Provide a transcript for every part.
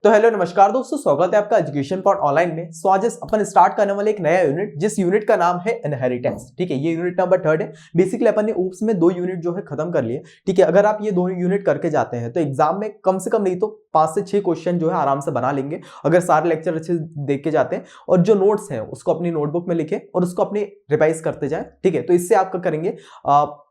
तो हेलो नमस्कार दोस्तों, स्वागत है आपका एजुकेशन पॉइंट ऑनलाइन में। सो आज अपन स्टार्ट करने वाले एक नया यूनिट, जिस यूनिट का नाम है इनहेरिटेंस। ठीक है, ये यूनिट नंबर 3 है। बेसिकली अपन ने ऊप्स में 2 यूनिट जो है खत्म कर लिए। ठीक है, अगर आप ये 2 यूनिट करके जाते हैं तो एग्जाम में कम से कम नहीं तो 5 से 6 क्वेश्चन जो है आराम से बना लेंगे, अगर सारे लेक्चर अच्छे देख के जाते हैं और जो नोट्स हैं उसको अपनी नोटबुक में लिखें और उसको अपनी रिवाइज करते जाएं। ठीक है, तो इससे आपका करेंगे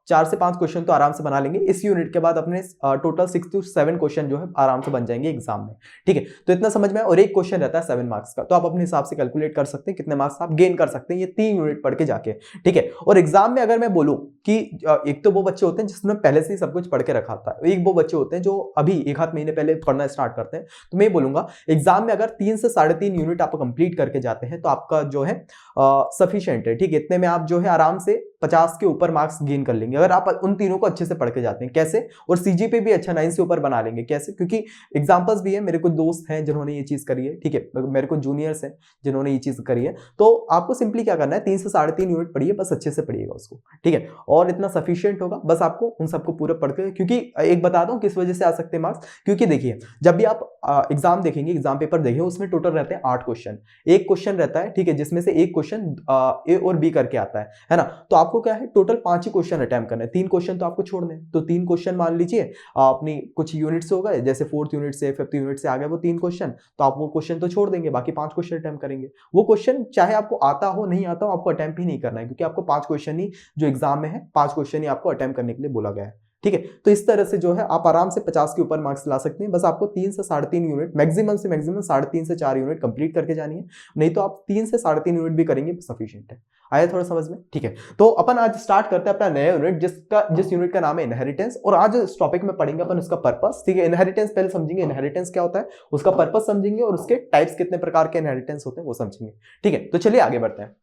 4 से 5 क्वेश्चन तो आराम से बना लेंगे। इस यूनिट के बाद अपने टोटल 6 to 7 क्वेश्चन जो है आराम से बन जाएंगे एग्जाम में। ठीक है, तो इतना समझ में। और एक क्वेश्चन रहता है 7 मार्क्स का, तो आप अपने हिसाब से कैलकुलेट कर सकते हैं कितने मार्क्स आप गेन कर सकते हैं ये 3 यूनिट पढ़ के जाके। ठीक है, और एग्जाम में अगर मैं बोलूं कि एक तो वो बच्चे होते हैं जिसने पहले से ही सब कुछ पढ़ के रखा था, एक वो बच्चे होते हैं जो अभी 1-8 महीने पहले पढ़ना स्टार्ट करते हैं। तो मैं बोलूंगा एग्जाम में अगर 3 से 3.5 यूनिट आप कंप्लीट करके जाते हैं तो आपका जो है सफिशिएंट है। ठीक है, इतने में आप जो है आराम से 50 के ऊपर मार्क्स गेन कर लेंगे अगर आप उन तीनों को अच्छे से पढ़ के जाते हैं। कैसे? और सीजी पे भी अच्छा 9 से ऊपर बना लेंगे। कैसे? क्योंकि एग्जांपल्स भी है, मेरे कुछ दोस्त हैं जिन्होंने ये चीज करी है। ठीक है, मेरे कुछ जूनियर्स हैं जिन्होंने ये चीज करी है। तो आपको सिंपली क्या करना है, 3 से 3.5 यूनिट पढ़िए, बस अच्छे से पढ़िएगा उसको। ठीक है, और इतना सफिशिएंट होगा, बस आपको उन सबको पूरा पढ़ के। क्योंकि एक बता दूं किस वजह से आ सकते हैं मार्क्स, क्योंकि देखिए जब भी आप एग्जाम देखेंगे, एग्जाम पेपर देखेंगे, उसमें टोटल रहते हैं 8 क्वेश्चन। एक क्वेश्चन रहता है, ठीक है, जिसमें से एक क्वेश्चन ए और बी करके आता है ना। तो आपको क्या है, टोटल 5 ही क्वेश्चन अटेम्प्ट करने हैं। 3 क्वेश्चन तो आपको छोड़ने हैं। तो 3 क्वेश्चन मान लीजिए अपनी कुछ यूनिट से हो गए, जैसे 4th यूनिट से 5th यूनिट से आ गए वो 3 क्वेश्चन, तो आप वो क्वेश्चन तो छोड़ देंगे, बाकी 5 क्वेश्चन अटेम्प्ट करेंगे। वो क्वेश्चन चाहे आपको आता हो नहीं आता हो, आपको अटेम्प्ट ही नहीं करना है, क्योंकि आपको 5 क्वेश्चन ही जो एग्जाम में है, 5 क्वेश्चन ही आपको अटेम्प्ट करने के लिए बोला गया है। ठीक है, तो इस तरह से जो है आप आराम से 50 के ऊपर मार्क्स ला सकते हैं। बस आपको 3 से 3.5 यूनिट, मैक्सिमम से मैक्सिमम 3.5 से 4 यूनिट कंप्लीट करके जानी है। नहीं तो आप 3 से 3.5 यूनिट भी करेंगे तो सफिशिएंट है। आया थोड़ा समझ में? ठीक है, तो अपन आज स्टार्ट करते हैं अपना नया यूनिट, जिस यूनिट का नाम है इनहेरिटेंस। और आज इस टॉपिक में पढ़ेंगे अपन उसका पर्पस। ठीक है, इनहेरिटेंस पहले समझेंगे, इनहेरिटेंस क्या होता है, उसका पर्पस समझेंगे, और उसके टाइप्स कितने प्रकार के इनहेरिटेंस होते हैं वो समझेंगे। ठीक है, तो चलिए आगे बढ़ते हैं।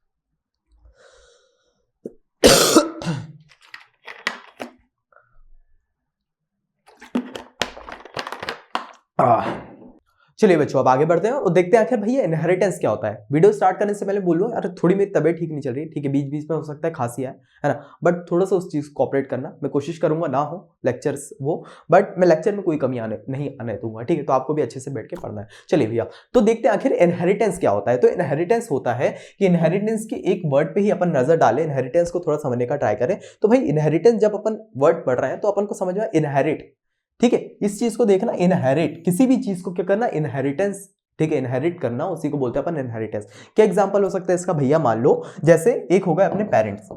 चलिए बच्चों, अब आगे बढ़ते हैं और देखते हैं आखिर भैया इनहेरिटेंस क्या होता है। वीडियो स्टार्ट करने से पहले बोल रहा हूं यार, थोड़ी मेरी तबीयत ठीक नहीं चल रही। ठीक है, बीच बीच में हो सकता है खांसी है ना, बट थोड़ा सा उस चीज को ऑपरेट करना, मैं कोशिश करूंगा ना हो लेक्चर्स वो, बट मैं लेक्चर में कोई कमी नहीं आने दूंगा। ठीक है, तो आपको भी अच्छे से बैठ के पढ़ना है। चलिए भैया, तो देखते हैं आखिर इनहेरिटेंस क्या होता है। तो इनहेरिटेंस होता है कि इनहेरिटेंस की एक वर्ड पे ही अपन नजर डालें, इनहेरिटेंस को थोड़ा समझने का ट्राई करें। तो भाई इनहेरिटेंस जब अपन वर्ड पढ़ रहे हैं तो अपन को समझ में इनहेरिट। ठीक है, इस चीज को देखना, इनहेरिट किसी भी चीज को क्या करना, इनहेरिटेंस। ठीक है, इनहेरिट करना, उसी को बोलते हैं अपन इनहेरिटेंस। क्या एग्जांपल हो सकता है इसका भैया? मान लो जैसे एक हो गए अपने पेरेंट्स।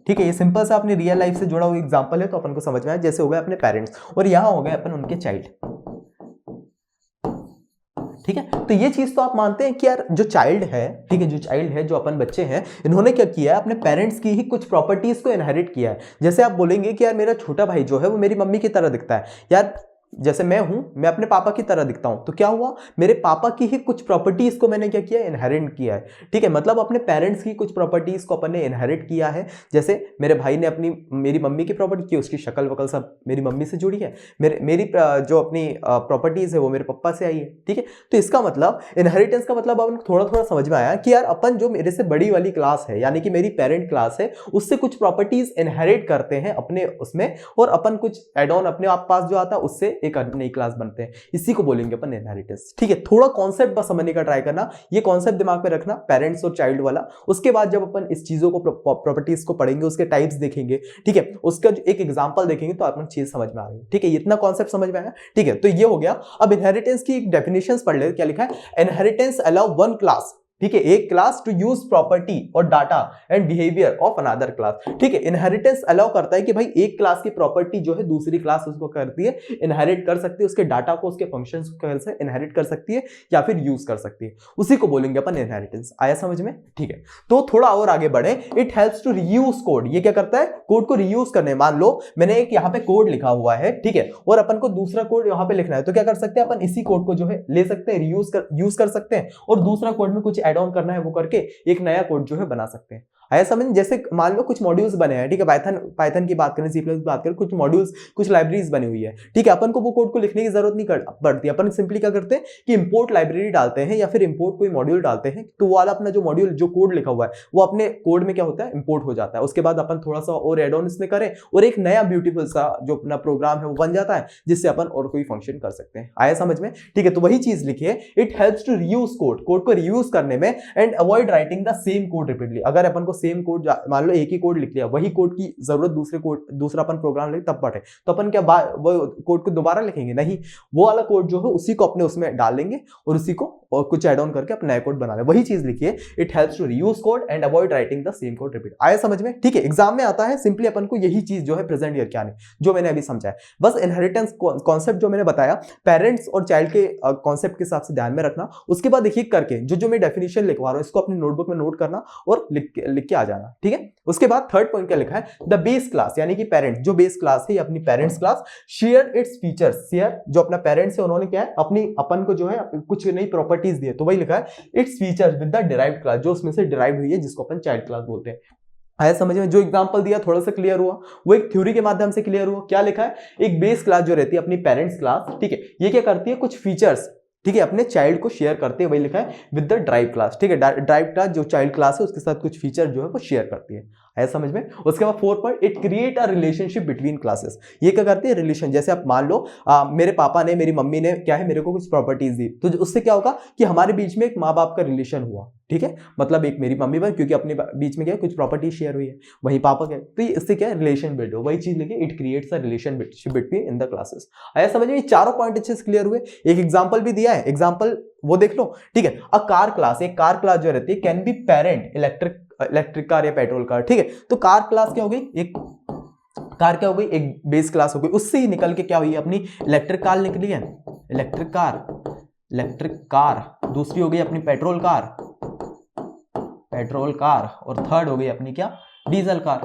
ठीक है, ये सिंपल सा अपनी रियल लाइफ से जुड़ा हुआ एग्जांपल है, तो अपन को समझ में आया। जैसे हो गए अपने पेरेंट्स और यहां हो गए अपन उनके चाइल्ड। ठीक है, तो ये चीज तो आप मानते हैं कि यार जो चाइल्ड है, ठीक है, जो चाइल्ड है, जो अपन बच्चे हैं, इन्होंने क्या किया है, अपने पेरेंट्स की ही कुछ प्रॉपर्टीज को इनहेरिट किया है। जैसे आप बोलेंगे कि यार मेरा छोटा भाई जो है वो मेरी मम्मी की तरह दिखता है। यार जैसे मैं हूं, मैं अपने पापा की तरह दिखता हूं, तो क्या हुआ, मेरे पापा की ही कुछ प्रॉपर्टीज को मैंने क्या किया, इनहेरिट किया है। ठीक है, मतलब अपने पेरेंट्स की कुछ प्रॉपर्टीज को अपन ने इनहेरिट किया है। जैसे मेरे भाई ने मेरी मम्मी की प्रॉपर्टी की, उसकी शक्ल वकल सब मेरी मम्मी से जुड़ी है। मेरी जो अपनी प्रॉपर्टीज है वो मेरे पापा से आई है। ठीक है, तो इसका मतलब इनहेरिटेंस का मतलब अपन थोड़ा थोड़ा समझ में आया कि यार अपन जो मेरे से बड़ी वाली क्लास है, यानी कि मेरी पेरेंट क्लास है, उससे कुछ प्रॉपर्टीज इनहेरिट करते हैं अपने उसमें, और अपन कुछ एड ऑन अपने आप पास जो आता है उससे एक नई क्लास बनते हैं। इसी को बोलेंगे अपन इनहेरिटेंस। ठीक है, थोड़ा कॉन्सेप्ट बस समझने का ट्राई करना, ये कॉन्सेप्ट दिमाग में रखना, पेरेंट्स और चाइल्ड वाला। उसके बाद जब अपन इस चीजों को, प्रॉपर्टीज को पढ़ेंगे, उसके टाइप्स देखेंगे, ठीक है, उसका एक एग्जांपल देखेंगे, तो अपन चीज समझ में आ गई। ठीक है, इतना कॉन्सेप्ट समझ में आया। ठीक है, तो ये हो गया। अब इनहेरिटेंस की एक डेफिनेशंस पढ़ ले। क्या लिखा है? इनहेरिटेंस अलाउ वन क्लास, ठीक है, एक क्लास टू यूज प्रॉपर्टी और data and behaviour of another class. ठीक है, इनहेरिटेंस अलाउ करता है कि भाई एक क्लास की प्रॉपर्टी जो है दूसरी क्लास उसको करती है, इनहेरिट कर सकती है, उसके डाटा को, उसके फंक्शंस को कैसे इनहेरिट कर सकती है या फिर यूज कर सकती है, उसी को बोलेंगे अपन इनहेरिटेंस। आया समझ में? ठीक है, तो थोड़ा और आगे बढ़े। It helps to reuse code. ये क्या करता है? कोड को रीयूज करने। मान लो मैंने एक यहाँ पे कोड लिखा हुआ है, ठीक है, और अपन को दूसरा कोड यहाँ पे लिखना है, तो क्या कर सकते हैं अपन? इसी कोड को जो है ले सकते हैं, यूज कर सकते हैं, और दूसरा कोड में कुछ एड ऑन करना है वो करके एक नया कोड जो है बना सकते हैं। आया समझ। जैसे मान लो कुछ मॉड्यूल्स बने हैं, ठीक है, पाइथन की बात करें, सी प्लस की बात करें, कुछ मॉड्यूल्स कुछ लाइब्रेरीज बनी हुई है, ठीक है, अपन को वो कोड को लिखने की जरूरत नहीं पड़ती। अपन सिंपली क्या करते हैं कि इंपोर्ट लाइब्रेरी डालते हैं या फिर इंपोर्ट कोई मॉड्यूल डालते हैं, तो वो वाला अपना जो मॉड्यूल जो कोड लिखा हुआ है वो अपने कोड में क्या होता है, इंपोर्ट हो जाता है। उसके बाद अपन थोड़ा सा और एड ऑन इसमें करें और एक नया ब्यूटीफुल सा जो अपना प्रोग्राम है वो बन जाता है, जिससे अपन और कोई फंक्शन कर सकते हैं। आया समझ में, ठीक है। तो वही चीज लिखी है, it helps to reuse code, code को रीयूज करने में, and avoid writing the same code repeatedly. अगर अपन को सेम कोड, मान लो एक ही कोड लिख लिया, वही कोड की जरूरत दूसरा अपन प्रोग्राम लिख तब पढ़े, तो अपन क्या वो कोड को दोबारा लिखेंगे? नहीं, वो वाला कोड जो है उसी को अपने उसमें डाल लेंगे और उसी को और कुछ एड ऑन करके अपना नया कोड बना ले। वही चीज लिखिए, it helps to reuse code and avoid writing the same code repeat. आया समझ में, ठीक है। एग्जाम में आता है, सिंपली अपन को यही चीज जो है प्रेजेंट ईयर क्या नहीं, जो मैंने अभी समझाया। बस इनहेरिटेंस कॉन्सेप्ट जो मैंने बताया, पेरेंट्स और चाइल्ड के कॉन्सेप्ट के हिसाब से ध्यान में रखना। उसके बाद देखिए करके जो मैं डेफिनेशन लिखवा रहा हूं, इसको अपनी नोटबुक में नोट करना और लिख के आ जाना, ठीक है। उसके बाद थर्ड पॉइंट क्या लिखा है, द बेस क्लास, यानी कि पेरेंट जो बेस क्लास है, अपनी parents class, share its features, share जो अपना पेरेंट्स है उन्होंने क्या है, अपन को जो है कुछ नई प्रॉपर्टीज दी है, तो वही लिखा है its features with the derived class, जो उसमें से डिराइव्ड हुई है, जिसको अपन चाइल्ड क्लास बोलते हैं। आया समझ में। जो एग्जांपल दिया थोड़ा सा क्लियर हुआ, वो एक थ्योरी के माध्यम से क्लियर हुआ। क्या लिखा है, एक बेस क्लास जो रहती है अपनी पेरेंट्स क्लास, ठीक है, ये क्या करती है, कुछ फीचर्स, ठीक है, अपने चाइल्ड को शेयर करते हैं, वही लिखा है विद द ड्राइव क्लास, ठीक है। ड्राइव क्लास जो चाइल्ड क्लास है उसके साथ कुछ फीचर जो है वो शेयर करती है। आया समझ में। उसके बाद 4 point, it create a relationship between classes, ये क्या करती है, रिलेशन। जैसे आप मान लो मेरे पापा ने, मेरी मम्मी ने क्या है, मेरे को कुछ प्रॉपर्टीज दी, तो उससे क्या होगा कि हमारे बीच में एक माँ बाप का रिलेशन हुआ, ठीक है, मतलब एक मेरी मम्मी बन, क्योंकि अपने बीच में क्या है, कुछ प्रॉपर्टी शेयर हुई है, वही पापा क्या, तो इससे क्या है, रिलेशन बिल्ड हो। वही चीज लेके it creates a relation between in the classes. आया समझ में। चारों पॉइंट अच्छे से क्लियर हुए। एक एग्जांपल भी दिया है, एग्जांपल वो देख लो, ठीक है। अ कार क्लास, एक कार क्लास जो रहती है can be parent electric car या पेट्रोल कार, ठीक है। तो कार क्लास क्या हो गई, एक कार क्या हो गई, एक बेस क्लास हो गई, उससे ही निकल के क्या हुई, अपनी इलेक्ट्रिक कार निकली है, इलेक्ट्रिक कार। दूसरी हो गई अपनी पेट्रोल कार, और थर्ड हो गई अपनी क्या, डीजल कार,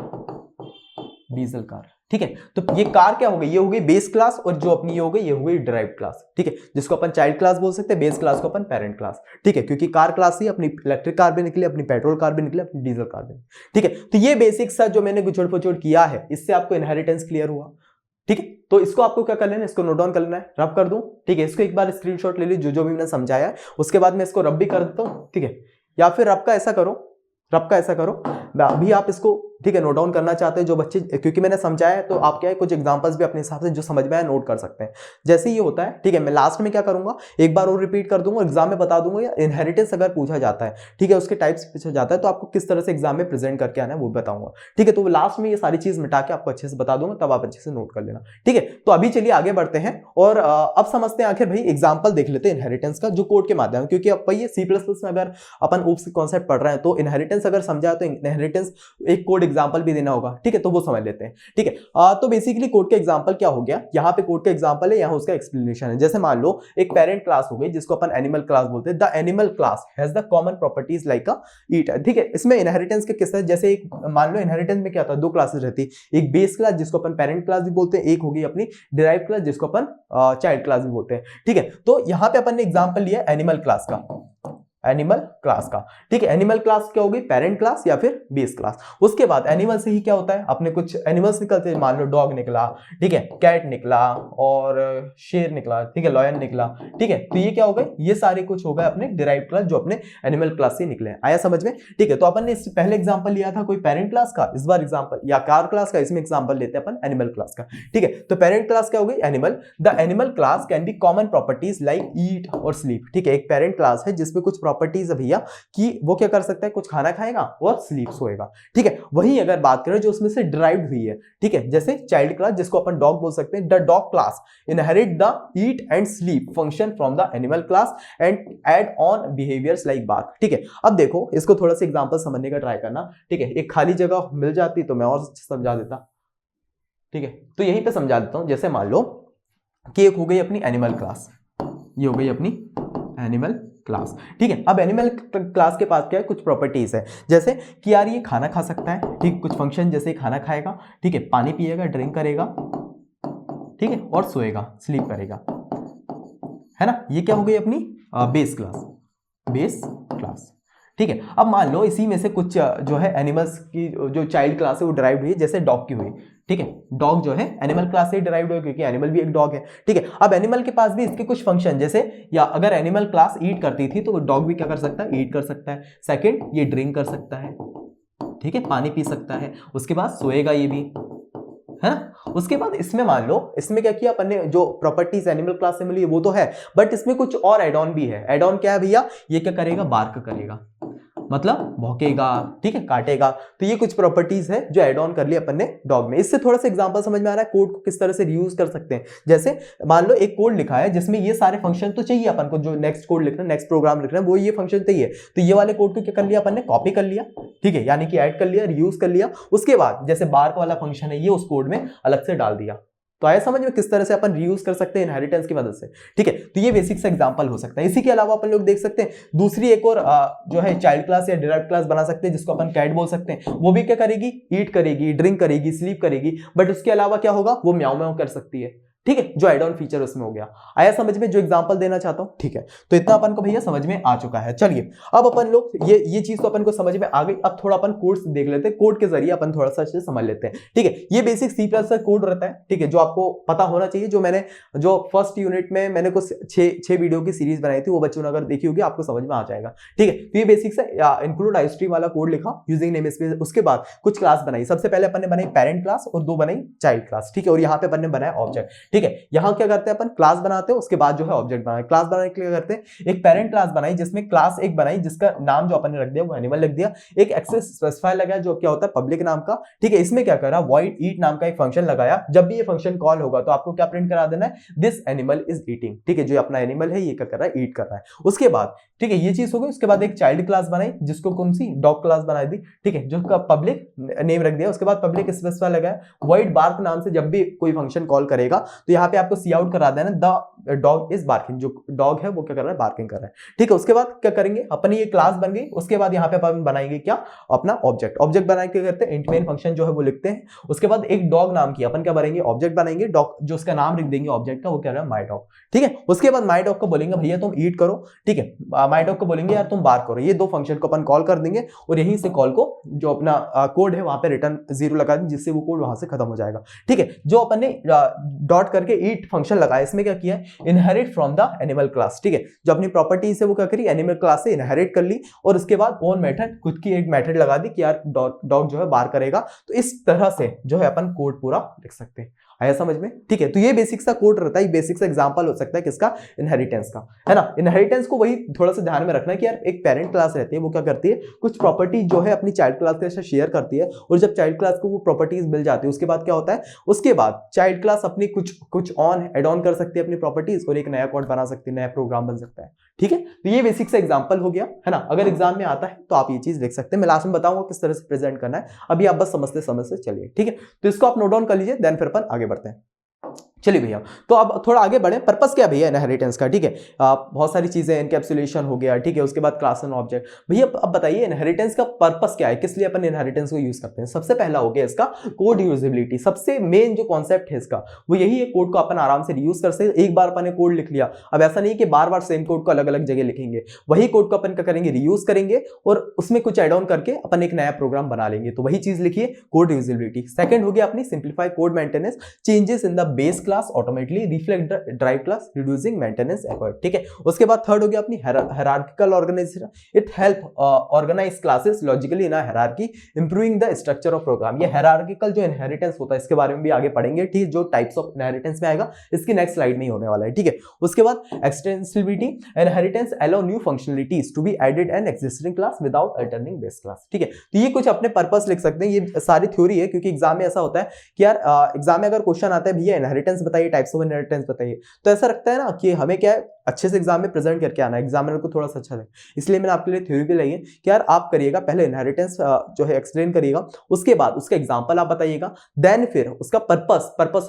ठीक है। तो ये कार क्या हो गई, ये हो गई बेस क्लास, और जो अपनी ये हो गई ड्राइव क्लास, ठीक है, जिसको अपन चाइल्ड क्लास बोल सकते हैं, बेस क्लास को अपन पेरेंट क्लास, ठीक है, क्योंकि कार क्लास ही अपनी इलेक्ट्रिक कार भी निकली, अपनी पेट्रोल कार भी निकली, अपनी डीजल कार भी, ठीक है। तो ये बेसिक सा जो मैंने गुचड़ पुचड़ किया है, इससे आपको इनहेरिटेंस क्लियर हुआ, ठीक है। तो इसको आपको क्या कर लेना है, इसको नोट डाउन कर लेना है, रब कर दूं, ठीक है। इसको एक बार स्क्रीनशॉट ले लीजिए, जो भी मैंने समझाया है, उसके बाद मैं इसको रब भी कर देता हूं, ठीक है। या फिर रब का ऐसा करो, अभी आप इसको, ठीक है, नोट डाउन करना चाहते हैं जो बच्चे, क्योंकि मैंने समझाया है, तो आप क्या है, कुछ एग्जांपल्स भी अपने हिसाब से जो समझ में आए नोट कर सकते हैं। जैसे ये होता है, ठीक है, मैं लास्ट में क्या करूंगा, एक बार और रिपीट कर दूंगा, एग्जाम में बता दूंगा, या इनहेरिटेंस अगर पूछा जाता है, ठीक है, उसके टाइप्स पूछा जाता है, तो आपको किस तरह से एग्जाम में प्रेजेंट करके आना है वो बताऊंगा, ठीक है। तो लास्ट में ये सारी चीज मिटा के आपको अच्छे से बता दूंगा, तब आप अच्छे से नोट कर लेना, ठीक है। तो अभी चलिए आगे बढ़ते हैं, और अब समझते हैं आखिर भाई, एग्जाम्पल देख लेते हैं इनहेरिटेंस का, जो कोड के माध्यम, क्योंकि अब भाई C++ में अगर अपन ऊप्स कॉन्सेप्ट पढ़ रहे हैं, तो इनहेरिटेंस अगर समझा तो इनहेरिटेंस एक कोड एग्जांपल भी देना होगा, ठीक है, तो वो समझ लेते हैं, ठीक है। तो बेसिकली कोड का एग्जांपल क्या हो गया, यहाँ पे कोड का एग्जांपल है, यहाँ उसका एक्सप्लेनेशन है। जैसे मान लो एक पेरेंट क्लास हो गई, जिसको अपन एनिमल क्लास बोलते हैं। The animal class has the common properties like a eat, ठीक है। इसमें इनहेरिटेंस के किस्से, जैसे एक मान लो इनहेरिटेंस में क्या था, 2 क्लासेस रहती, एक बेस क्लास जिसको अपन पेरेंट क्लास भी बोलते हैं, एक होगी अपनी डिराइव्ड क्लास जिसको अपन चाइल्ड क्लास भी बोलते हैं, ठीक है। तो यहाँ पे अपन ने एग्जांपल लिया एनिमल क्लास का, ठीक है। एनिमल क्लास क्या होगी, पेरेंट क्लास या फिर बेस क्लास। उसके बाद एनिमल से ही क्या होता है, अपने कुछ एनिमल्स निकलते हैं, मान लो डॉग निकला, ठीक है, कैट निकला, और शेर निकला, ठीक है, लॉयन निकला, ठीक है। तो ये क्या हो गए, ये सारे कुछ हो गए अपने डिराइव्ड क्लास, जो अपने एनिमल क्लास से निकले। आया समझ में, ठीक है। तो अपन ने इससे पहले एग्जांपल लिया था कोई पेरेंट क्लास का, इस बार एग्जांपल या कार क्लास का, इसमें एग्जांपल लेते हैं अपन एनिमल क्लास का, ठीक है। तो पेरेंट क्लास क्या हो गई, animal. The animal class can be common properties like eat और स्लीप, ठीक है। एक पेरेंट क्लास है जिसमें कुछ प्रॉपर्टीज है भैया, कि वो क्या कर सकता है, कुछ खाना खाएगा और स्लीप सोएगा, ठीक है। वही अगर बात करें जो उसमें से डिराइव्ड हुई है, ठीक है, जैसे चाइल्ड क्लास जिसको अपन डॉग बोल सकते हैं, the dog class inherit the eat and sleep function from the animal class and add on behaviours like bark, ठीक है। अब देखो इसको थोड़ा सा एग्जांपल समझने का ट्राई करना, ठीक है। एक खाली जगह मिल जाती तो मैं और समझा देता, ठीक है। तो यहीं पे समझा देता हूं। जैसे मान लो कि एक हो गई अपनी एनिमल क्लास, ये हो गई अपनी एनिमल क्लास, ठीक है। अब एनिमल क्लास के पास क्या है, कुछ प्रॉपर्टीज है, जैसे कि यार ये खाना खा सकता है, ठीक, कुछ फंक्शन जैसे खाना खाएगा, ठीक है, पानी पिएगा, ड्रिंक करेगा, ठीक है, और सोएगा, स्लीप करेगा, है ना। ये क्या हो गई अपनी बेस क्लास, ठीक है। अब मान लो इसी में से कुछ जो है एनिमल्स की जो चाइल्ड क्लास है वो डिराइव्ड हुई, जैसे डॉग की हुई, ठीक है। डॉग जो है एनिमल क्लास से डिराइव्ड हुई क्योंकि एनिमल भी एक डॉग है, ठीक है। अब एनिमल के पास भी इसके कुछ फंक्शन, जैसे या अगर एनिमल क्लास ईट करती थी तो डॉग भी क्या कर सकता है, ईट कर सकता है। सेकंड, ये ड्रिंक कर सकता है, ठीक है, पानी पी सकता है। उसके बाद सोएगा ये भी, है ना। उसके बाद इसमें मान लो इसमें क्या किया अपन ने, जो प्रॉपर्टीज एनिमल क्लास से मिली वो तो है, बट इसमें कुछ और एड ऑन भी है। एड ऑन क्या है भैया, ये क्या करेगा, बार्क करेगा, मतलब भौंकेगा, ठीक है, काटेगा। तो ये कुछ प्रॉपर्टीज है जो एड ऑन कर लिया अपन ने डॉग में। इससे थोड़ा सा एग्जांपल समझ में आ रहा है कोड को किस तरह से रीयूज कर सकते हैं। जैसे मान लो एक कोड लिखा है जिसमें ये सारे फंक्शन तो चाहिए अपन को, जो नेक्स्ट कोड लिखना है, नेक्स्ट प्रोग्राम लिखना है, वो ये फंक्शन चाहिए। तो ये वाले कोड को क्या कर लिया अपन ने, कॉपी कर लिया, ठीक है, यानी कि ऐड कर लिया, रीयूज कर लिया। उसके बाद जैसे बार्क वाला फंक्शन है ये उस कोड में अलग से डाल दिया। तो आया समझ में किस तरह से अपन रीयूज कर सकते हैं इनहेरिटेंस की मदद से, ठीक है। तो ये बेसिक सा एग्जांपल हो सकता है। इसी के अलावा अपन लोग देख सकते हैं दूसरी एक और जो है चाइल्ड क्लास या डिराइव्ड क्लास बना सकते हैं, जिसको अपन कैट बोल सकते हैं। वो भी क्या करेगी, ईट करेगी, ड्रिंक करेगी, स्लीप करेगी, बट उसके अलावा क्या होगा, वो म्याऊ म्याऊ कर सकती है, ठीक है। जो एड ऑन फीचर उसमें हो गया। आया समझ में जो एग्जांपल देना चाहता हूं, ठीक है। तो इतना अपन को भैया समझ में आ चुका है। चलिए अब अपन लोग ये चीज तो अपन को समझ में आ गई। अब थोड़ा अपन कोड देख लेते हैं, कोड के जरिए अपन थोड़ा सा अच्छे से समझ लेते हैं, ठीक है। ये बेसिक सी प्लस का कोड रहता है, ठीक है, जो आपको पता होना चाहिए। जो मैंने जो फर्स्ट यूनिट में मैंने कुछ छह वीडियो की सीरीज बनाई थी, वो बच्चों ने अगर देखी होगी आपको समझ में आ जाएगा, ठीक है। तो ये बेसिक सा इंक्लूड आईस्ट्रीम वाला कोड लिखा यूजिंग नेम स्पेस। उसके बाद कुछ क्लास बनाई। सबसे पहले अपन ने बनाई पेरेंट क्लास और दो बनाई चाइल्ड क्लास, ठीक है। और यहाँ पे अपन ने बनाया ऑब्जेक्ट, ठीक है। यहाँ क्या करते हैं अपन, क्लास बनाते हैं, उसके बाद जो है ऑब्जेक्ट बनाए। क्लास बनाने के लिए करते हैं एक पेरेंट क्लास बनाई, जिसमें क्लास एक बनाई जिसका नाम जो अपन ने रख दिया वो एनिमल लिख दिया। एक एक्सेस स्पेसिफायर लगाया जो क्या होता है पब्लिक नाम का, ठीक है। इसमें क्या करा, वॉइड ईट नाम का एक फंक्शन लगाया। जब भी ये फंक्शन कॉल होगा तो आपको क्या प्रिंट करा देना है, दिस एनिमल इज ईटिंग, ठीक है। जो अपना एनिमल है ये क्या कर रहा है, ईट कर रहा है। उसके बाद ठीक है ये चीज हो गई। उसके बाद एक चाइल्ड क्लास बनाई जिसको कौन सी, डॉग क्लास बना दी, ठीक है, जो पब्लिक नेम रख दिया। उसके बाद पब्लिक स्पेसिफायर लगाया, वॉइड बार्क नाम से जब भी कोई फंक्शन कॉल करेगा तो यहाँ पे आपको सी आउट करा देना, द डॉग इज बार्किंग, जो डॉग है वो क्या कर रहा है, बार्किंग कर रहा है, ठीक है। उसके बाद क्या करेंगे, अपनी ये क्लास बन गई। उसके बाद यहाँ पे अपन बनाएंगे क्या, अपना ऑब्जेक्ट। ऑब्जेक्ट बनाए क्या करते हैं, इंट मेन फंक्शन जो है वो लिखते हैं। उसके बाद एक डॉग नाम की अपन क्या बनाएंगे, ऑब्जेक्ट बनाएंगे। डॉग जो उसका नाम लिख देंगे ऑब्जेक्ट का, वो क्या रहा है, माई डॉग, ठीक है। उसके बाद माई डॉग को बोलेंगे भैया तुम ईट करो, ठीक है। माई डॉग को बोलेंगे यार तुम बार्क करो। ये दो फंक्शन को अपन कॉल कर देंगे और यहीं से कॉल को जो अपना कोड है वहां पे रिटर्न 0 लगा देंगे, जिससे वो कोड वहां से खत्म हो जाएगा, ठीक है। जो अपन ने डॉट करके ईट फंक्शन लगाया, इसमें क्या किया, inherit from the animal class, ठीक है। जो अपनी प्रॉपर्टीज है वो क्या करी, एनिमल क्लास से इनहेरिट कर ली। और उसके बाद ओन मेथड, खुद की एक मेथड लगा दी कि यार डॉग जो है बार करेगा। तो इस तरह से जो है अपन कोड पूरा लिख सकते हैं। आया समझ में, ठीक है। तो ये बेसिक सा कोड रहता है, बेसिक सा एग्जांपल हो सकता है किसका, इनहेरिटेंस का, है ना। इनहेरिटेंस को वही थोड़ा सा ध्यान में रखना है कि यार एक पेरेंट क्लास रहती है, वो क्या करती है, कुछ प्रॉपर्टी जो है अपनी चाइल्ड क्लास के साथ शेयर करती है। और जब चाइल्ड क्लास को वो प्रॉपर्टीज मिल जाती है, उसके बाद क्या होता है, उसके बाद चाइल्ड क्लास अपनी कुछ ऑन एड ऑन कर सकती है अपनी प्रॉपर्टीज, और एक नया कोड बना सकती है, नया प्रोग्राम बन सकता है, ठीक है। तो ये बेसिक सा एग्जांपल हो गया, है ना। अगर एग्जाम में आता है तो आप ये चीज देख सकते हैं। मैं लास्ट में बताऊंगा किस तरह से प्रेजेंट करना है, अभी आप बस समझते चलिए, ठीक है। तो इसको आप नोट डाउन कर लीजिए, देन फिर अपन आगे बढ़ते हैं। चलिए भैया, तो अब थोड़ा आगे बढ़े। पर्पस क्या भैया इनहेरिटेंस का, ठीक है। बहुत सारी चीजें, एनकैप्सुलेशन हो गया, ठीक है। उसके बाद क्लास एंड ऑब्जेक्ट। भैया अब बताइए इनहेरिटेंस का पर्पस क्या है, किस लिए अपन इनहेरिटेंस को यूज करते हैं। सबसे पहला हो गया इसका कोड यूजेबिलिटी। सबसे मेन जो कॉन्सेप्ट है इसका वो यही है, कोड को अपन आराम से रीयूज कर सकते। एक बार अपन ने कोड लिख लिया, अब ऐसा नहीं कि बार बार सेम कोड को अलग अलग जगह लिखेंगे। वही कोड को अपन क्या करेंगे, रीयूज करेंगे और उसमें कुछ एड ऑन करके अपन एक नया प्रोग्राम बना लेंगे। तो वही चीज लिखिए, कोड यूजेबिलिटी। सेकंड हो गया अपनी simplify code maintenance, changes in the base class automatically reflect the drive class, reducing maintenance effort, ठीक है। उसके बाद थर्ड हो गया अपनी hierarchical organisation. It help organise classes logically in a hierarchy, improving the structure of program. ये hierarchical जो inheritance होता है इसके बारे में भी आगे पढ़ेंगे, ठीक है। जो टाइप्स ऑफ इनहेरिटेंस में आएगा इसकी नेक्स्ट स्लाइड में ही होने वाला है, ठीक है। उसके बाद extensibility, inheritance allow new functionalities to be added and existing class without altering base class, ठीक है। तो ये कुछ अपने पर्पस लिख सकते हैं। ये सारी थ्योरी है, क्योंकि एग्जाम में ऐसा होता है कि यार एग्जाम में अगर क्वेश्चन आता है भैया इनहेरिटेंस बताइए, टाइप्स ऑफ इनहेरिटेंस बताइए, तो ऐसा लगता है ना कि हमें क्या है अच्छे से एग्जाम में प्रेजेंट करके आना है, एग्जामिनर को थोड़ा सा अच्छा लगे। इसलिए मैंने आपके लिए थ्योरी भी लाई है कि यार आप करिएगा, पहले इनहेरिटेंस जो है एक्सप्लेन करिएगा, उसके बाद उसका एग्जांपल आप बताइएगा, देन फिर उसका पर्पस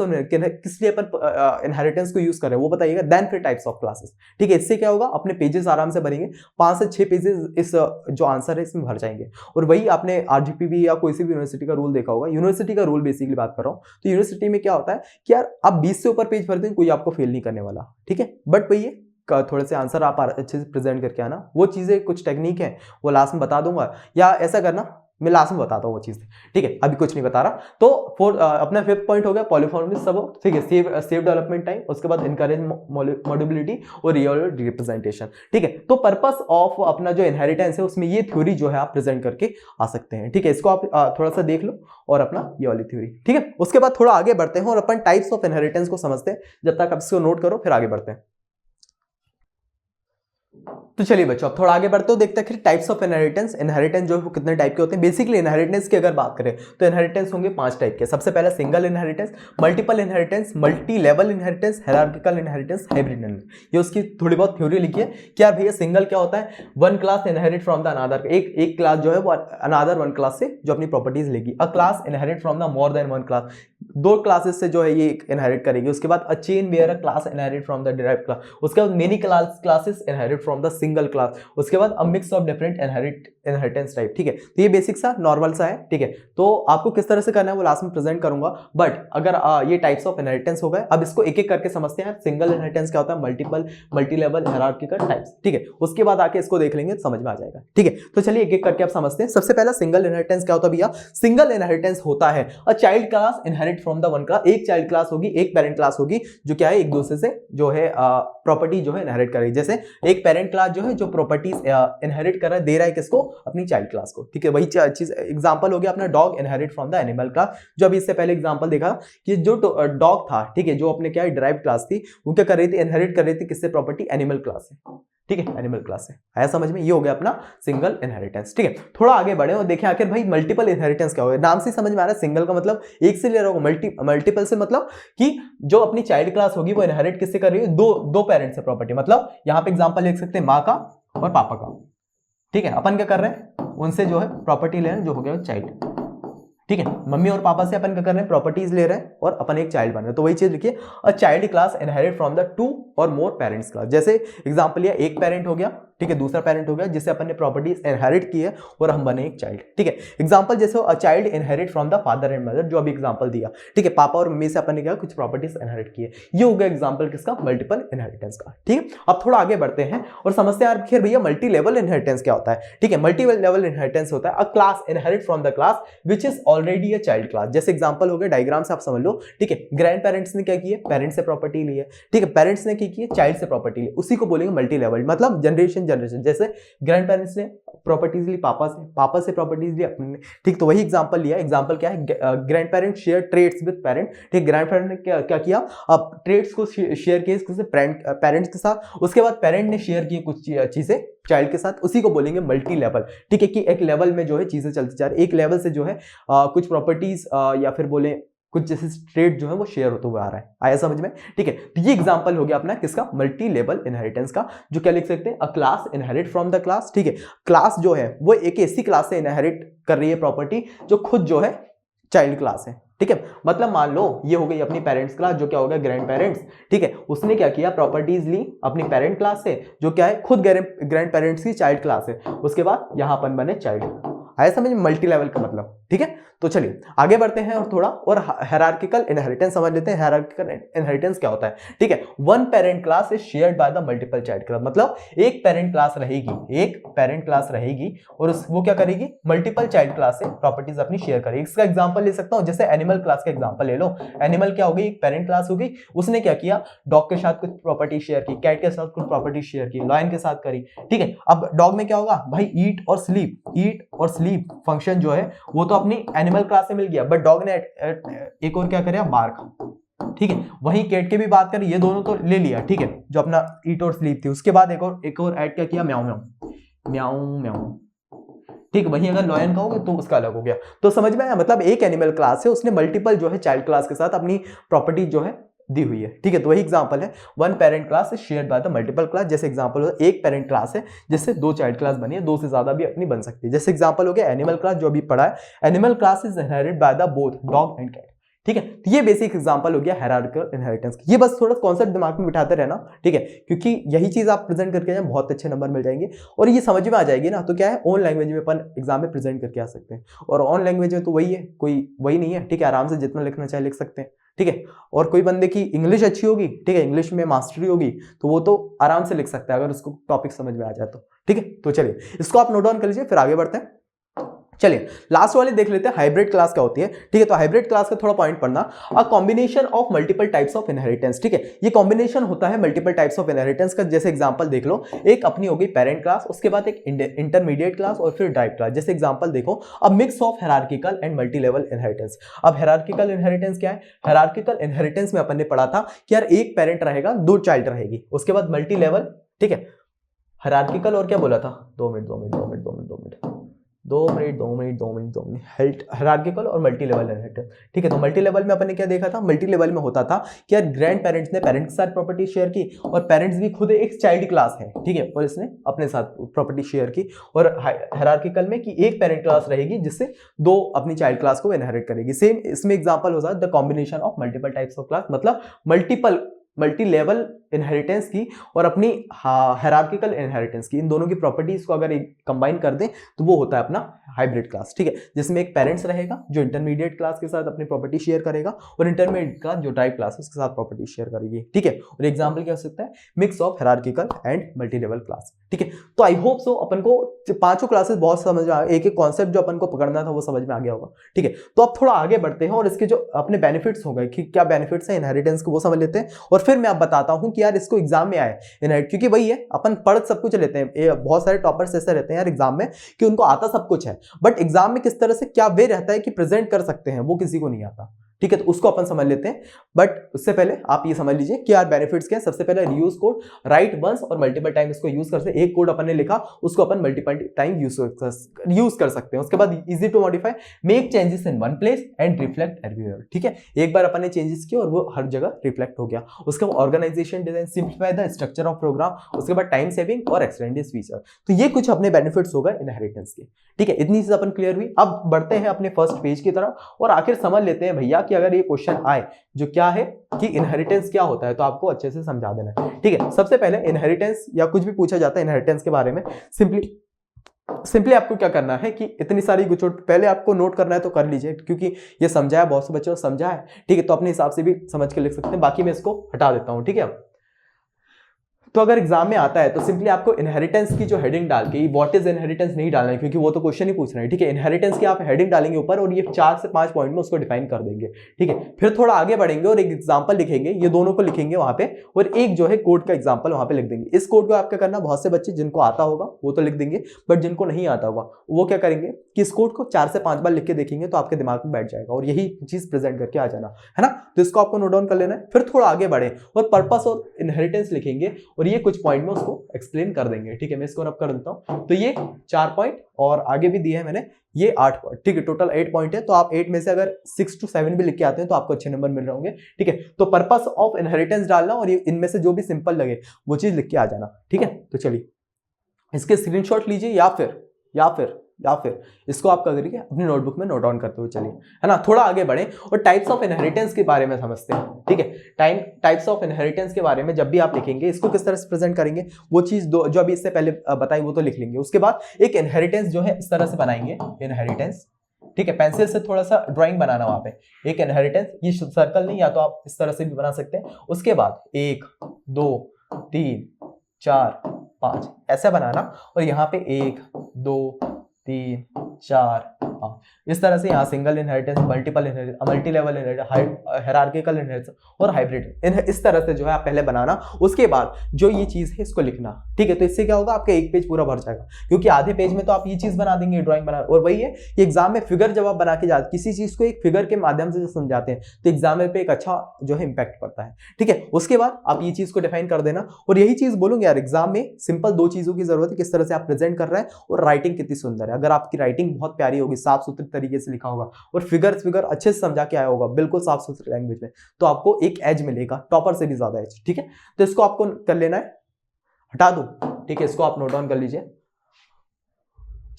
किस लिए अपन इनहेरिटेंस को यूज कर रहे हैं वो बताइएगा, देन फिर टाइप्स ऑफ क्लासेस, ठीक है। इससे क्या होगा, अपने पेजेस आराम से बनेंगे, 5 से 6 पेजेस इस जो आंसर है इसमें भर जाएंगे। और वही आपने आरजीपीवी या कोई सी भी यूनिवर्सिटी का रूल देखा होगा, यूनिवर्सिटी का रूल बेसिकली बात कर रहा हूँ। तो यूनिवर्सिटी में क्या होता है कि यार आप 20 से ऊपर पेज भरते हैं, कोई आपको फेल नहीं करने वाला, ठीक है। बट वही थोड़े से आंसर आप अच्छे से प्रेजेंट करके आना। वो चीज़ें कुछ टेक्निक है वो लास्ट में बता दूंगा, या ऐसा करना मैं लास्ट में बताता हूँ वो चीज़, ठीक है, अभी कुछ नहीं बता रहा। तो अपना 5th पॉइंट हो गया पॉलीमॉर्फिज्म सब, ठीक है, सेव डेवलपमेंट टाइम, उसके बाद इनकरेज मॉड्यूलेबिलिटी और रियल रिप्रेजेंटेशन, ठीक है। तो पर्पस ऑफ अपना जो इनहेरिटेंस है उसमें ये थ्योरी जो है आप प्रेजेंट करके आ सकते हैं, ठीक है। इसको आप थोड़ा सा देख लो और अपना ये वाली थ्योरी, ठीक है। उसके बाद थोड़ा आगे बढ़ते हैं और अपन टाइप्स ऑफ इनहेरिटेंस को समझते हैं। जब तक आप इसको नोट करो फिर आगे बढ़ते हैं। तो चलिए बच्चों अब थोड़ा आगे बढ़ते हो, देखते हैं टाइप्स ऑफ इनहेरिटेंस। इनहेरिटेंस जो है वो कितने टाइप के होते हैं। बेसिकली इनहेरिटेंस की अगर बात करें तो इनहेरिटेंस होंगे 5 टाइप के। सबसे पहला single inheritance, multiple inheritance, multi level inheritance, hierarchical inheritance, hybrid inheritance. ये उसकी थोड़ी बहुत थ्योरी लिखी है। क्या भैया सिंगल क्या होता है? One class inherit from the another, एक क्लास जो है वो अनदर वन क्लास से जो अपनी प्रॉपर्टीज लेगी। A class inherit from the more than one class, 2 classes से जो है ये इनहेरिट करेगी। उसके बाद a chain where a class inherit from the derived class. उसके बाद many classes inherit from the single class. उसके बाद a mix of different inheritance type, ठीक है। तो ये बेसिक सा नॉर्मल सा है, ठीक है। तो आपको किस तरह से करना है वो लास्ट में प्रेजेंट करूंगा। बट अगर ये टाइप्स ऑफ इनहेरिटेंस हो गए, अब इसको एक एक करके समझते हैं। सिंगल इनहेरिटेंस क्या होता है, multiple, multi level, hierarchical types, ठीक है। उसके बाद आके इसको देख लेंगे समझ में आ जाएगा, ठीक है। तो चलिए एक एक करके आप समझते हैं। सबसे पहला सिंगल इनहेरिटेंस क्या होता है भैया? सिंगल इनहेरिटेंस होता है a child class inherit from the one class. एक चाइल्ड क्लास होगी, एक पेरेंट क्लास होगी जो क्या है एक दूसरे से जो है प्रॉपर्टी जो है इनहेरिट करेगी। जैसे एक पेरेंट क्लास जो है जो प्रॉपर्टीज इनहेरिट कर रहा है, दे रहा है किसको? अपनी चाइल्ड क्लास को, ठीक है। वही चीज एग्जांपल हो गया अपना dog inherit from the animal class, जो अभी इससे पहले एग्जांपल देखा कि जो डॉग था, ठीक है, जो अपने क्या डिराइव्ड क्लास थी, वो क्या कर रही थी? इनहेरिट कर रही थी किससे? प्रॉपर्टी एनिमल क्लास से, ठीक है, एनिमल क्लास से। आया समझ में? ये हो गया अपना सिंगल इनहेरिटेंस, ठीक है। थोड़ा आगे बढ़े और देखें आखिर भाई मल्टीपल इनहेरिटेंस क्या होगा। नाम से समझ में आ रहा है, सिंगल का मतलब एक से ले रहा होगा, मल्टीपल से मतलब कि जो अपनी चाइल्ड क्लास होगी वो इनहेरिट किससे कर रही है? दो पेरेंट्स से प्रॉपर्टी। मतलब यहां पे एग्जांपल लिख सकते हैं माँ का और पापा का, ठीक है। अपन क्या कर रहे हैं? उनसे जो है प्रॉपर्टी ले रहे हैं, जो हो गया चाइल्ड, ठीक है। मम्मी और पापा से अपन क्या कर रहे हैं? प्रॉपर्टीज ले रहे हैं और अपन एक चाइल्ड बन रहे हैं। तो वही चीज लिखिए, a child class inherit from the 2 और मोर पेरेंट्स क्लास। जैसे एग्जांपल लिया, एक पेरेंट हो गया, ठीक है, दूसरा पेरेंट हो गया जिससे अपन ने प्रॉपर्टीज इनहेरिट की है और हम बने एक चाइल्ड, ठीक है। एग्जांपल जैसे a child inherit from the father and mother, जो अभी एग्जांपल दिया, ठीक है। पापा और मम्मी से अपन ने क्या कुछ प्रॉपर्टीज इनहेरिट की है। ये हो गया एग्जांपल किसका? मल्टीपल इनहेरिटेंस का, ठीक है। अब थोड़ा आगे बढ़ते हैं और समझते हैं यार भैया मल्टी लेवल इनहेरिटेंस क्या होता है, ठीक है। मल्टी लेवल इनहेरिटेंस होता है अ class inherit from the class which is already a child class. जैसे एग्जांपल हो गया, डायग्राम से आप समझ लो, ठीक है। ग्रैंड पेरेंट्स ने क्या किया? पेरेंट्स से प्रॉपर्टी ली है, ठीक है। पेरेंट्स ने क्या किया? चाइल्ड से प्रॉपर्टी ली, उसी को बोलेंगे मल्टी लेवल, मतलब जनरेशन। जैसे ग्रैंड पेरेंट्स ने प्रॉपर्टीज ली पापा से प्रॉपर्टीज ली अपने, ठीक। तो वही एग्जांपल लिया। एग्जांपल क्या है? Grand parent share traits with parent, ठीक। ग्रैंड पेरेंट ने क्या किया? अब ट्रेड्स को शेयर किए किससे? पेरेंट्स के साथ। उसके बाद पेरेंट ने शेयर किए कुछ चीजें चाइल्ड के साथ, उसी को बोलेंगे मल्टी लेवल, ठीक है। कि एक लेवल में जो है चीजें चलती जा रही, एक लेवल से जो है कुछ प्रॉपर्टीज या फिर बोले कुछ जैसे ट्रेड जो है वो शेयर होते हुए आ रहा है। आया समझ में? ठीक है। तो ये एग्जांपल हो गया अपना किसका? मल्टी लेवल इनहेरिटेंस का। जो क्या लिख सकते हैं? अ class inherit from the class, ठीक है। क्लास जो है वो एक ऐसी क्लास से इनहेरिट कर रही है प्रॉपर्टी जो खुद जो है चाइल्ड क्लास है, ठीक है। मतलब मान लो ये हो गई अपनी पेरेंट्स क्लास, जो क्या होगा? ग्रैंड पेरेंट्स, ठीक है। उसने क्या किया? प्रॉपर्टीज ली अपनी पेरेंट क्लास से, जो क्या है? खुद ग्रैंड पेरेंट्स की चाइल्ड क्लास है। उसके बाद यहां अपन बने चाइल्ड। आया समझ में? मल्टी लेवल का मतलब, ठीक है। तो चलिए आगे बढ़ते हैं और थोड़ा और हायरार्किकल इनहेरिटेंस समझ लेते हैं। हायरार्किकल इनहेरिटेंस क्या होता है, ठीक है। One parent class is shared by the multiple child class, मतलब एक पेरेंट क्लास रहेगी और वो क्या करेगी? मल्टीपल चाइल्ड क्लास से प्रॉपर्टीज अपनी शेयर करेगी। इसका एग्जांपल ले सकता हूं, जैसे एनिमल क्लास का एग्जांपल ले लो। एनिमल क्या होगी? एक पेरेंट क्लास होगी, उसने क्या किया? डॉग के साथ कुछ प्रॉपर्टी शेयर की, कैट के साथ कुछ प्रॉपर्टी शेयर की, लायन के साथ करी, ठीक है। अब डॉग में क्या होगा भाई? ईट और स्लीप फंक्शन जो है वो तो अपनी एनिमल क्लास से मिल गया, बट डॉग ने एक और क्या करे? बार्क, ठीक है। वहीं कैट की भी बात करें, ये दोनों तो ले लिया, ठीक है, जो अपना ईट और स्लीप थी। उसके बाद एक और ऐड क्या किया? म्याऊ म्याऊ, ठीक। वहीं अगर लॉयन कहोगे तो उसका अलग हो गया। तो समझ में आया? मतलब एक एनिमल क्लास है, उसने मल्टीपल जो है चाइल्ड क्लास के साथ अपनी प्रॉपर्टी जो है दी हुई है, ठीक है। तो वही एग्जांपल है, one parent class is shared by the multiple class. जैसे एग्जांपल हो एक पेरेंट क्लास है जिससे 2 चाइल्ड क्लास बनी है, 2 से ज्यादा भी अपनी बन सकती है। जैसे एग्जांपल हो गया एनिमल क्लास, जो अभी पढ़ा है। Animal class is inherited by the both dog and cat, ठीक है। तो ये बेसिक एग्जांपल हो गया हायरार्किकल इनहेरिटेंस। ये बस थोड़ा कॉन्सेप्ट दिमाग में बिठाते रहना, ठीक है, क्योंकि यही चीज आप प्रेजेंट करके जाए बहुत अच्छे नंबर मिल जाएंगे और ये समझ में आ जाएगी ना। तो क्या है, ऑन लैंग्वेज में अपन एग्जाम में प्रेजेंट करके आ सकते हैं। और ऑन लैंग्वेज में तो वही है, कोई वही नहीं है, ठीक है। आराम से जितना लिखना चाहे लिख सकते हैं, ठीक है। और कोई बंदे की इंग्लिश अच्छी होगी, ठीक है, इंग्लिश में मास्टरी होगी, तो वो तो आराम से लिख सकता है अगर उसको टॉपिक समझ में आ जाए तो, ठीक है। तो चलिए इसको आप नोट डाउन कर लीजिए, फिर आगे बढ़ते हैं। चलिए लास्ट वाले देख लेते हैं, हाइब्रिड क्लास क्या होती है, ठीक है। तो हाइब्रिड क्लास का थोड़ा पॉइंट पढ़ना, a combination of multiple types of inheritance, ठीक है। ये कॉम्बिनेशन होता है मल्टीपल टाइप्स ऑफ इनहेरिटेंस का। जैसे एग्जांपल देख लो, एक अपनी हो गई पेरेंट क्लास, उसके बाद एक इंटरमीडिएट क्लास और फिर डाइट क्लास। जैसे एग्जांपल देखो, अ mix of hierarchical and multi level inheritance. अब हायरार्किकल इनहेरिटेंस क्या है? हायरार्किकल इनहेरिटेंस में अपन ने पढ़ा था कि यार एक पेरेंट रहेगा, दो चाइल्ड रहेगी, उसके बाद मल्टी लेवल, ठीक है। हायरार्किकल और क्या बोला था, 2 मिनट हायरार्किकल और मल्टी लेवल इनहेरिटेंस, ठीक है। तो मल्टी लेवल में अपन ने क्या देखा था, मल्टी लेवल में होता था कि यार ग्रैंड पेरेंट्स ने पेरेंट्स के साथ प्रॉपर्टी शेयर की और पेरेंट्स भी खुद एक चाइल्ड क्लास है, ठीक है, और इसने अपने साथ प्रॉपर्टी शेयर की। और हायरार्किकल में कि एक पेरेंट क्लास रहेगी जिससे दो अपनी चाइल्ड क्लास को इनहेरिट करेगी। सेम इसमें एग्जांपल हो जाता है the combination of multiple types of class, मतलब मल्टी लेवल इनहेरिटेंस की और अपनी हायरार्किकल इनहेरिटेंस की, इन दोनों की प्रॉपर्टीज को अगर कंबाइन कर दें तो वो होता है अपना हाइब्रिड क्लास, ठीक है। जिसमें एक पेरेंट्स रहेगा जो इंटरमीडिएट क्लास के साथ अपनी प्रॉपर्टी शेयर करेगा और इंटरमीडिएट क्लास जो डाइट क्लास है उसके साथ प्रॉपर्टी शेयर करेगी, ठीक है। और एग्जांपल क्या हो सकता है, mix of hierarchical and multi level class, ठीक है। तो आई होप सो अपन को पांचों क्लासेस बहुत समझ में आ गए, एक एक कॉन्सेप्ट जो अपन को पकड़ना था वो समझ में आ गया होगा, ठीक है। तो अब थोड़ा आगे बढ़ते हैं और इसके जो अपने बेनिफिट्स हो गए कि क्या बेनिफिट्स है इनहेरिटेंस को वो समझ लेते हैं, और फिर मैं अब बताता हूं कि यार इसको एग्जाम में आए इनहेरिट, क्योंकि वही है अपन पढ़ सब कुछ लेते हैं, बहुत सारे टॉपर्स ऐसे रहते हैं यार एग्जाम में कि उनको आता सब कुछ है, बट एग्जाम में किस तरह से क्या वे रहता है कि प्रेजेंट कर सकते हैं वो किसी को नहीं आता, ठीक है। तो उसको अपन समझ लेते हैं, बट उससे पहले आप ये समझ लीजिए कि यार बेनिफिट्स क्या है। सबसे पहले रीयूज कोड, राइट वंस और मल्टीपल टाइम इसको यूज कर सकते हैं। एक कोड अपन ने लिखा उसको अपन मल्टीपल टाइम यूज कर सकते हैं। उसके बाद easy to modify, make changes in one place and reflect everywhere, ठीक है। एक बार अपन ने चेंजेस किए और वो हर जगह रिफ्लेक्ट हो गया। उसके बाद organisation design, simplify the structure of program, उसके बाद टाइम सेविंग और एक्सटेंडेड फीचर। तो ये कुछ अपने बेनिफिट्स होगा इनहेरिटेंस के, ठीक है। इतनी चीज अपन क्लियर हुई। अब बढ़ते हैं अपने फर्स्ट पेज की तरफ और आखिर समझ लेते हैं भैया कि अगर ये क्वेश्चन आए जो क्या है कि इनहेरिटेंस क्या होता है, तो आपको अच्छे से समझा देना है, ठीक है। सबसे पहले इनहेरिटेंस या कुछ भी पूछा जाता है इनहेरिटेंस के बारे में, सिंपली आपको क्या करना है कि इतनी सारी गुचोट पहले आपको नोट करना है तो कर लीजिए, क्योंकि ये समझाया, बहुत से बच्चों को समझा है, ठीक है। तो अपने हिसाब से भी समझ के लिख सकते हैं, बाकी मैं इसको हटा देता हूं, ठीक है। तो अगर एग्जाम में आता है तो सिंपली आपको इनहेरिटेंस की जो हेडिंग डाल के, व्हाट इज इनहेरिटेंस नहीं डालना है, क्योंकि वो तो क्वेश्चन ही पूछ रहे हैं, ठीक है। इनहेरिटेंस की आप हेडिंग डालेंगे ऊपर और ये 4 से 5 पॉइंट में उसको डिफाइन कर देंगे, ठीक है। फिर थोड़ा आगे बढ़ेंगे और एक एग्जांपल लिखेंगे, ये दोनों को लिखेंगे वहां पे, और एक जो है कोड का एग्जांपल वहां पे लिख देंगे। इस कोड को आप क्या करना, बहुत से बच्चे जिनको आता होगा वो तो लिख देंगे, बट जिनको नहीं आता होगा वो क्या करेंगे कि इस कोड को 4 से 5 बार लिख के देखेंगे तो आपके दिमाग में बैठ जाएगा और यही चीज प्रेजेंट करके आ जाना है ना। तो इसको आपको नोट डाउन कर लेना है। फिर थोड़ा आगे बढ़े और पर्पस और इनहेरिटेंस लिखेंगे और ये कुछ पॉइंट में उसको एक्सप्लेन कर देंगे, ठीक है। मैं इसको रब कर देता हूं। तो ये 4 पॉइंट और आगे भी दिए हैं मैंने, ये 8 पॉइंट, ठीक है। टोटल 8 पॉइंट है। तो आप 8 में से अगर 6 to 7 भी लिख के आते हैं तो आपको अच्छे नंबर मिल रहे होंगे, ठीक है। तो पर्पस ऑफ इनहेरिटेंस डालना और ये इनमें से जो भी सिंपल लगे वो चीज लिख के आ जाना, ठीक है। तो चलिए इसके स्क्रीनशॉट लीजिए या फिर इसको आप क्या करिए अपनी नोटबुक में नोट डाउन करते हुए चलिए, है ना। थोड़ा आगे बढ़े और टाइप्स ऑफ इनहेरिटेंस के बारे में समझते हैं, ठीक है। टाइप्स ऑफ इनहेरिटेंस के बारे में जब भी आप लिखेंगे इसको किस तरह से प्रेजेंट करेंगे वो चीज जो अभी इससे पहले बताई वो तो लिख लेंगे। उसके बाद एक इनहेरिटेंस जो है इस तरह से बनाएंगे, इनहेरिटेंस, ठीक है। पेंसिल से थोड़ा सा ड्राइंग बनाना वहां पे, एक इनहेरिटेंस, ये सर्कल नहीं, या तो आप इस तरह से भी बना सकते हैं। उसके बाद 1 2 3 4 5 ऐसा बनाना और यहाँ पे 1 2 3 4 5 इस तरह से यहाँ single inheritance, multiple inheritance, multi level inheritance, hierarchical inheritance और हाइब्रिड, इस तरह से जो है आप पहले बनाना। उसके बाद जो ये चीज है इसको लिखना, ठीक है। तो इससे क्या होगा, आपका एक पेज पूरा भर जाएगा, क्योंकि आधे पेज में तो आप ये चीज बना देंगे, ड्राइंग बना। और वही है कि एग्जाम में फिगर जब आप बना के जाते, किसी चीज को एक फिगर के माध्यम से समझाते हैं तो एग्जाम में पे एक अच्छा जो है इंपैक्ट पड़ता है, ठीक है। उसके बाद आप ये चीज को डिफाइन कर देना और यही चीज बोलूंगे यार, एग्जाम में सिंपल 2 चीजों की जरूरत है, किस तरह से आप प्रेजेंट कर रहे हैं और राइटिंग कितनी सुंदर है। अगर आपकी राइटिंग बहुत प्यारी होगी, साफ सुथरे तरीके से लिखा होगा और फिगर अच्छे से समझा के आया होगा बिल्कुल साफ सुथरी लैंग्वेज में, तो आपको एक एज मिलेगा, टॉपर से भी ज्यादा एज, ठीक है। तो इसको आपको कर लेना है, हटा दो, ठीक है। इसको आप नोट डाउन कर लीजिए।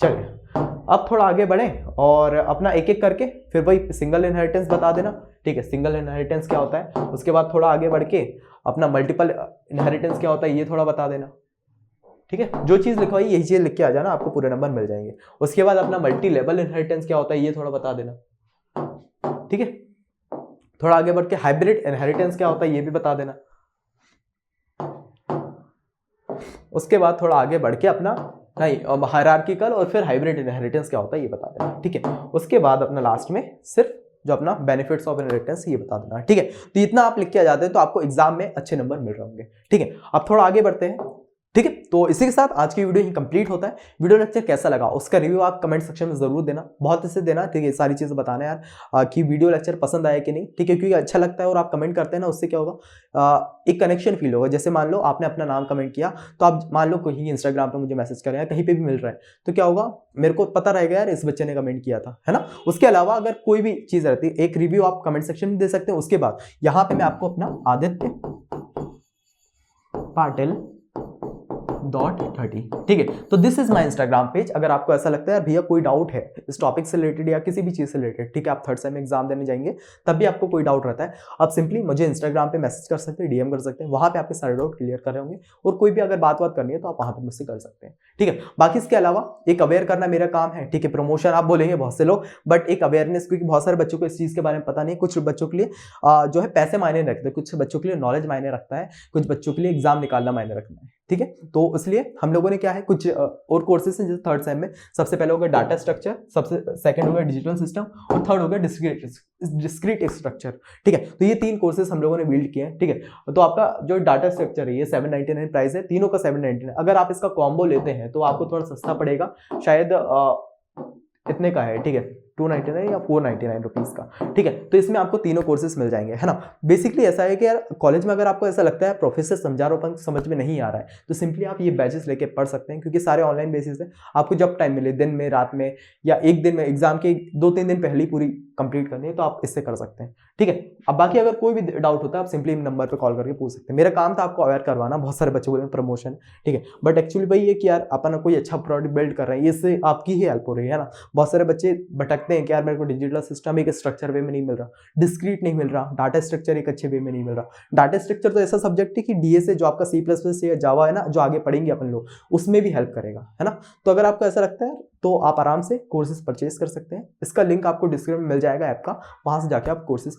चलिए अब थोड़ा आगे बढ़े और अपना एक एक करके फिर वही सिंगल इनहेरिटेंस बता देना, ठीक है। सिंगल इनहेरिटेंस क्या होता है, उसके बाद थोड़ा आगे बढ़ के अपना मल्टीपल इनहेरिटेंस क्या होता है ये थोड़ा बता देना, ठीक है। जो चीज लिखवाई यही चीज लिख के आ जाना, आपको पूरे नंबर मिल जाएंगे। उसके बाद अपना मल्टी लेवल इनहेरिटेंस क्या होता है ये थोड़ा बता देना, ठीक है। थोड़ा आगे बढ़ के हाइब्रिड इनहेरिटेंस क्या होता है ये भी बता देना। उसके बाद थोड़ा आगे बढ़ के अपना नहीं हायरार्किकल और फिर हाइब्रिड इनहेरिटेंस क्या होता है ये बता देना, ठीक है। उसके बाद अपना लास्ट में सिर्फ जो अपना बेनिफिट्स ऑफ इनहेरिटेंस ये बता देना, ठीक है। तो इतना आप लिख के आ जाते हैं तो आपको एग्जाम में अच्छे नंबर मिल रहे होंगे, ठीक है। अब थोड़ा आगे बढ़ते हैं, ठीक है। तो इसी के साथ आज की वीडियो ही कंप्लीट होता है। वीडियो लेक्चर कैसा लगा उसका रिव्यू आप कमेंट सेक्शन में जरूर देना, बहुत अच्छे देना, ठीक है। सारी चीजें बताना यार कि वीडियो लेक्चर पसंद आया कि नहीं, ठीक है। क्योंकि अच्छा लगता है और आप कमेंट करते हैं ना, उससे क्या होगा एक कनेक्शन फील होगा। जैसे मान लो आपने अपना नाम कमेंट किया तो आप मान लो कहीं इंस्टाग्राम पे मुझे मैसेज करें या कहीं पे भी मिल रहा है तो क्या होगा, मेरे को पता रहेगा यार इस बच्चे ने कमेंट किया था, है ना। उसके अलावा अगर कोई भी चीज रहती है एक रिव्यू आप कमेंट सेक्शन में दे सकते हैं। उसके बाद यहाँ पे मैं आपको अपना आदित्य पाटिल .30, ठीक है। तो this is my Instagram page. अगर आपको ऐसा लगता है भैया कोई डाउट है इस टॉपिक से रिलेटेड या किसी भी चीज से रिलेटेड, ठीक है, आप थर्ड सेम में एग्जाम देने जाएंगे तब भी आपको कोई डाउट रहता है, आप सिंपली मुझे इंस्टाग्राम पे मैसेज कर सकते हैं, डीएम कर सकते हैं, वहां पे आपके सारे डाउट क्लियर कर रहे होंगे। और कोई भी अगर बात करनी है तो आप वहां पर मुझसे कर सकते हैं, ठीक है। बाकी इसके अलावा एक अवेयर करना मेरा काम है, ठीक है। प्रमोशन आप बोलेंगे बहुत से लोग, बट एक अवेयरनेस, क्योंकि बहुत सारे बच्चों को इस चीज के बारे में पता नहीं। कुछ बच्चों के लिए जो है पैसे मायने रखते हैं, कुछ बच्चों के लिए नॉलेज मायने रखता है, कुछ बच्चों के लिए एग्जाम निकालना मायने रखना है, ठीक है। तो इसलिए हम लोगों ने क्या है कुछ और कोर्सेज हैं जैसे थर्ड सेम में सबसे पहले होगा डाटा स्ट्रक्चर, सबसे सेकंड होगा डिजिटल सिस्टम और थर्ड होगा डिस्क्रीट स्ट्रक्चर, ठीक है। तो ये 3 कोर्सेज हम लोगों ने बिल्ड किए हैं, ठीक है। तो आपका जो डाटा स्ट्रक्चर है ये 799 प्राइस है, तीनों का 799। अगर आप इसका कॉम्बो लेते हैं तो आपको थोड़ा सस्ता पड़ेगा, शायद इतने का है, ठीक है, 299 या 499 रुपीज का, ठीक है। तो इसमें आपको तीनों कोर्सेज मिल जाएंगे, है ना। बेसिकली ऐसा है कि यार कॉलेज में अगर आपको ऐसा लगता है प्रोफेसर समझा रहा हो समझ में नहीं आ रहा है तो सिंपली आप ये बैचेस लेके पढ़ सकते हैं, क्योंकि सारे ऑनलाइन बेसिस है। आपको जब टाइम मिले, दिन में, रात में या एक दिन में, एग्जाम के 2-3 दिन पहले ही पूरी कंप्लीट करनी है तो आप इससे कर सकते हैं, ठीक है। अब बाकी अगर कोई भी डाउट होता है आप सिंपली नंबर पर कॉल करके पूछ सकते हैं। मेरा काम था आपको अवेयर करवाना, बहुत सारे बच्चों को प्रमोशन, ठीक है। बट एक्चुअली भाई ये कि यार अपन कोई अच्छा प्रोडक्ट बिल्ड कर रहे हैं, इससे आपकी ही हेल्प हो रही है ना। बहुत सारे बच्चे भटकते हैं कि यार मेरे को डिजिटल सिस्टम एक स्ट्रक्चर वे में नहीं मिल रहा, डिस्क्रीट नहीं मिल रहा, डाटा स्ट्रक्चर एक अच्छे वे में नहीं मिल रहा। डाटा स्ट्रक्चर तो ऐसा सब्जेक्ट है कि डीएसए जो आपका C++ या जावा है ना, जो आगे पढ़ेंगे अपन लोग, उसमें भी हेल्प करेगा, है ना। तो अगर आपको ऐसा लगता है तो आप आराम से कोर्सेज परचेज कर सकते हैं। इसका लिंक आपको डिस्क्रिप्शन में मिल जाएगा ऐप का, वहां से जाके आप कोर्सेज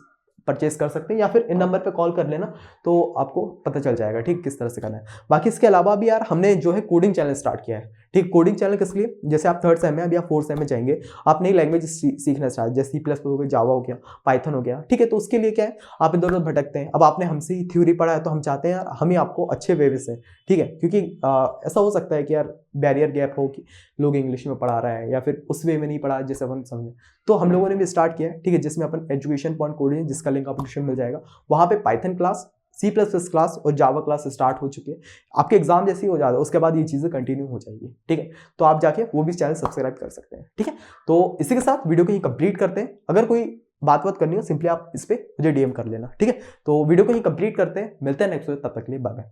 परचेज कर सकते हैं या फिर इन नंबर पे कॉल कर लेना तो आपको पता चल जाएगा, ठीक, किस तरह से करना है। बाकी इसके अलावा भी यार हमने जो है कोडिंग चैनल स्टार्ट किया है, ठीक। कोडिंग चैनल किस लिए, जैसे आप थर्ड सेम में अब या फोर्थ सेम में जाएंगे, आप नई लैंग्वेज सीखना स्टार्ट, जैसे C++ हो गया, जावा हो गया, पाइथन हो गया, ठीक है। तो उसके लिए क्या है आप इधर उधर भटकते हैं। अब आपने हमसे ही थ्योरी पढ़ा है तो हम चाहते हैं यार हम ही आपको अच्छे वे से, ठीक है। क्योंकि ऐसा हो सकता है कि यार बैरियर गैप हो कि लोग इंग्लिश में पढ़ा रहे हैं या फिर उस वे में नहीं पढ़ा जैसे अपन समझे। तो हम लोगों ने भी स्टार्ट किया है, ठीक है, जिसमें अपन एजुकेशन पॉइंट कोडिंग, जिसका लिंक आपको डिस्क्रिप्शन मिल जाएगा, वहां पे पाइथन क्लास, C++ क्लास और जावा क्लास स्टार्ट हो चुकी है। आपके एग्जाम जैसे ही हो जाता है उसके बाद ये चीजें कंटिन्यू हो जाएगी, ठीक है। तो आप जाके वो भी चैनल सब्सक्राइब कर सकते हैं, ठीक है। तो इसी के साथ वीडियो को ही कंप्लीट करते हैं। अगर कोई बात करनी हो सिंपली आप इस पे मुझे डीएम कर लेना, ठीक है। तो वीडियो को ही कंप्लीट करते हैं, मिलते हैं नेक्स्ट वीडियो, तब तक के लिए बाय बाय।